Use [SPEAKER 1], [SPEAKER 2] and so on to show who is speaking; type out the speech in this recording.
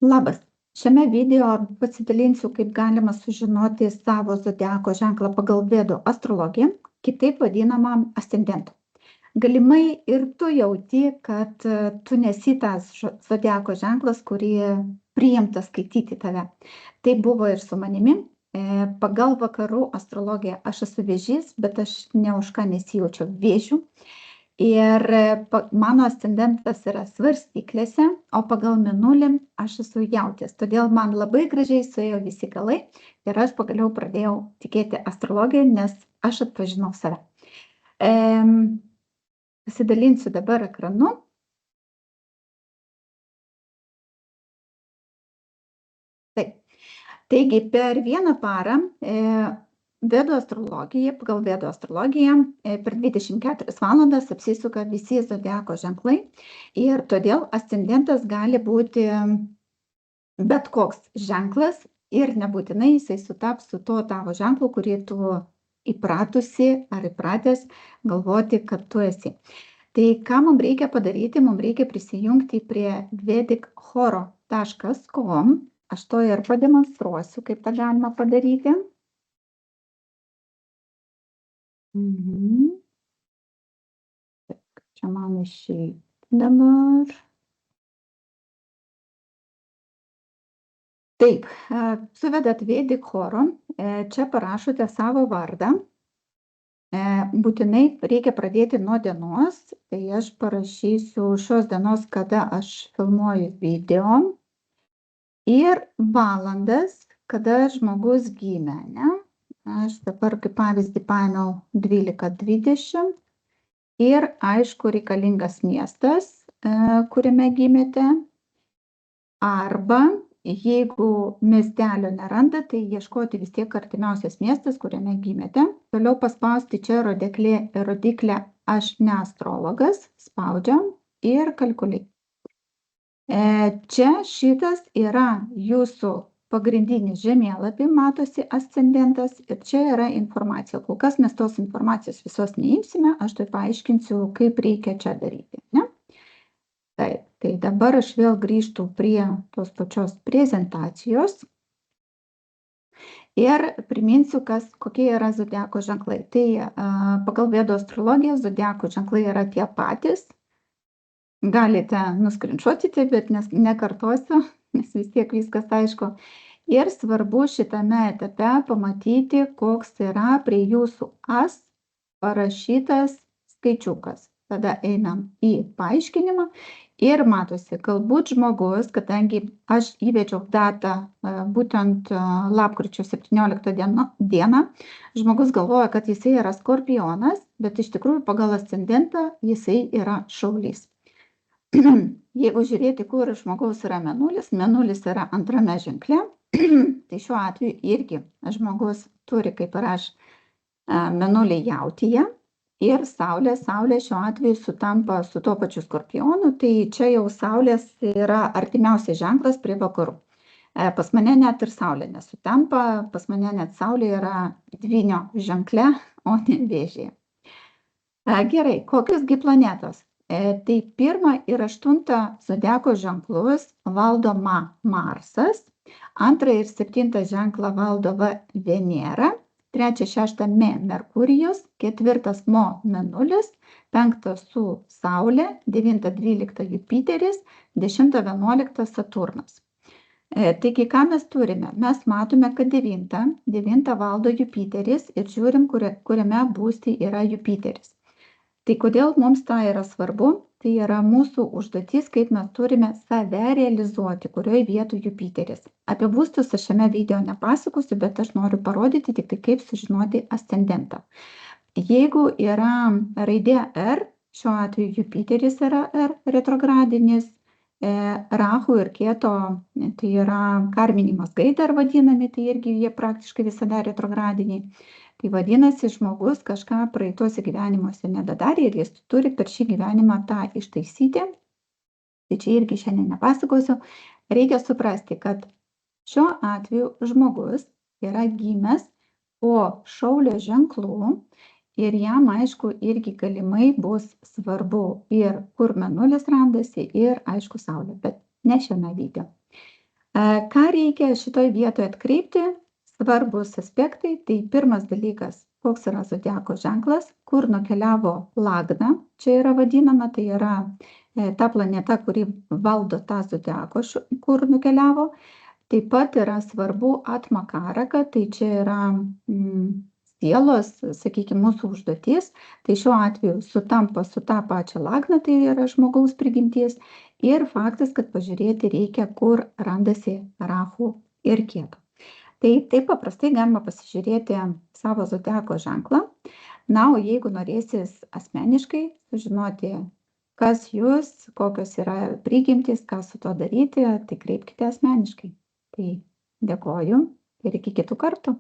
[SPEAKER 1] Labas. Šiame video pasidalinsiu, kaip galima sužinoti savo zodiako ženklą pagal Vedų astrologiją, kitaip vadinamą ascendentu. Galimai ir tu jauti, kad tu nesi tas zodiako ženklas, kurį priimta skaityti tave. Tai buvo ir su manimi. Pagal vakarų astrologiją aš esu vėžys, bet aš ne už ką nesijaučiu vėžiu. Ir mano ascendentas yra svarstyklėse, o pagal mėnulį aš esu jautės. Todėl man labai gražiai suėjo visi galai ir aš pagaliau pradėjau tikėti astrologiją, nes aš atpažinau save. Pasidalinsiu dabar ekranu. Taip. Taigi per vieną parą Vedų astrologija, pagal Vedų astrologiją per 24 valandas apsisuka visi zodiako ženklai ir todėl ascendentas gali būti bet koks ženklas ir nebūtinai jisai sutaps su to tavo ženklu, kurį tu įpratusi ar įpratęs galvoti, kad tu esi. Tai ką mums reikia padaryti? Mums reikia prisijungti prie vedichoro.com. Aš to ir pademonstruosiu, kaip tą galima padaryti. Čia man išeiti dabar. Taip, suvedat Vedichoro, čia parašote savo vardą. Būtinai reikia pradėti nuo dienos, tai aš parašysiu šios dienos, kada aš filmuoju video ir valandas, kada žmogus gimė, ne? Aš dabar kaip pavyzdį paėmiau 12:20 ir aišku reikalingas miestas, kuriame gimėte. Arba jeigu miestelio neranda, tai ieškoti vis tiek artimiausias miestas, kuriame gimėte. Toliau paspausti čia rodiklę aš ne astrologas, spaudžiam ir kalkuliai. Čia šitas yra jūsų pagrindinis žemėlapį, matosi ascendentas ir čia yra informacija. Kol kas mes tos informacijos visos neimsime, aš tai paaiškinsiu, kaip reikia čia daryti. Ne? Taip, tai dabar aš vėl grįžtu prie tos pačios prezentacijos ir priminsiu, kokie yra zodiako ženklai. Tai pagal Vedų astrologiją zodiako ženklai yra tie patys. Galite nuskrinšuotyti, bet nekartosiu, nes vis tiek viskas aišku. Ir svarbu šitame etape pamatyti, koks yra prie jūsų as parašytas skaičiukas. Tada einam į paaiškinimą ir matosi, galbūt žmogus, kadangi aš įvedžiau datą būtent lapkričio 17 dieną, žmogus galvoja, kad jisai yra skorpionas, bet iš tikrųjų pagal ascendentą jisai yra šaulys. Jeigu žiūrėti, kur žmogaus yra mėnulis, mėnulis yra antrame ženkle, tai šiuo atveju irgi žmogus turi, kaip ir aš, mėnulį jautyje ir saulė šiuo atveju sutampa su tuo pačiu skorpionu, tai čia jau saulės yra artimiausias ženklas prie vakarų. Pas mane net ir saulė nesutampa, pas mane net saulė yra dvynio ženkle, o ne vėžyje. Gerai, kokios gi planetos? Tai 1 ir 8 zodiako ženklus valdo Marsas, 2 ir 7 ženklą valdo Venera, 3, 6 Merkurijus, 4 Mėnulis, 5 su Saulė, 9, 12 Jupiteris, 10, 11 Saturnas. Taigi, ką mes turime? Mes matome, kad 9 valdo Jupiteris ir žiūrim, kuriame būste yra Jupiteris. Tai kodėl mums tai yra svarbu? Tai yra mūsų užduotis, kaip mes turime save realizuoti, kurioje vietoje Jupiteris. Apie būstus aš šiame video nepasakosiu, bet aš noriu parodyti tik tai, kaip sužinoti ascendentą. Jeigu yra raidė R, šiuo atveju Jupiteris yra R retrogradinis, Rahu ir Keto, tai yra karminiai mazgai dar vadinami, tai irgi jie praktiškai visada retrogradiniai. Tai vadinasi, žmogus kažką praeituose gyvenimuose nedadarė ir jis turi per šį gyvenimą tą ištaisyti. Tai čia irgi šiandien nepasakosiu. Reikia suprasti, kad šiuo atveju žmogus yra gimęs po šaulio ženklų ir jam, aišku, irgi galimai bus svarbu ir kur mėnulis randasi ir, aišku, saulė, bet ne šiame video. Ką reikia šitoj vietoje atkreipti? Svarbus aspektai. Tai pirmas dalykas, koks yra zodiako ženklas, kur nukeliavo Lagna, čia yra vadinama, tai yra ta planeta, kuri valdo tą zodiako, kur nukeliavo. Taip pat yra svarbu atmakaraka, tai čia yra sielos, sakykime, mūsų užduotis. Tai šiuo atveju sutampa su tą pačią Lagną, tai yra žmogaus prigimtis. Ir faktas, kad pažiūrėti reikia, kur randasi Rahu ir Ketu. Tai taip paprastai galima pasižiūrėti savo zodiako ženklą. Na, o jeigu norėsis asmeniškai sužinoti, kas jūs, kokios yra prigimtys, ką su to daryti, tai kreipkite asmeniškai. Tai dėkoju ir iki kitų kartų.